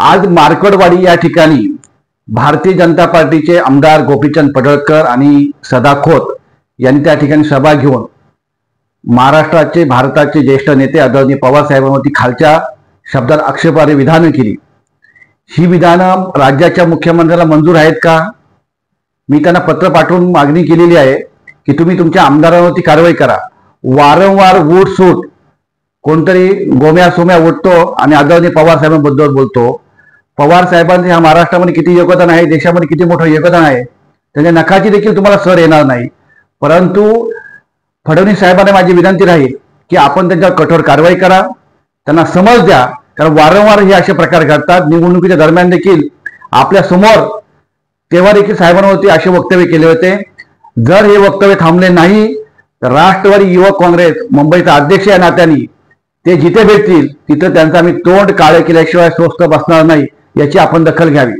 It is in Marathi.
आज मार्कडवाडी या ठिकाणी भारतीय जनता पार्टीचे आमदार गोपीचंद पडळकर आणि सदा खोत यांनी त्या ठिकाणी सभा घेऊन महाराष्ट्राचे भारताचे ज्येष्ठ नेते आदरणीय पवार साहेबांवरती खालच्या शब्दात आक्षेपार्ह विधानं केली। ही विधानं राज्याच्या मुख्यमंत्र्याला मंजूर आहेत का? मी त्यांना पत्र पाठवून मागणी केलेली आहे की तुम्ही तुमच्या आमदारांवरती कारवाई करा। वारंवार उठसूट कोणतरी गोम्या सोम्या उठतो आणि आदरणीय पवार साहेबांबद्दल बोलतो। पवार साहेबांचे ह्या महाराष्ट्रामध्ये किती योगदान आहे, देशामध्ये किती मोठं योगदान आहे, त्यांच्या नखाची देखील तुम्हाला सर येणार नाही। परंतु फडणवीस साहेबांना माझी विनंती राहील की आपण त्यांच्यावर कठोर कारवाई करा, त्यांना समज द्या, कारण वारंवार हे असे प्रकार घडतात। निवडणुकीच्या दरम्यान देखील आपल्या समोर तेव्हा देखील साहेबांवरती असे वक्तव्य केले होते। जर हे वक्तव्य थांबले नाही तर राष्ट्रवादी युवक काँग्रेस मुंबईचा अध्यक्ष या नात्याने ते जिथे भेटतील तिथे त्यांचा आम्ही तोंड काळे केल्याशिवाय स्वस्थ बसणार नाही, याची आपण दखल घ्यावी।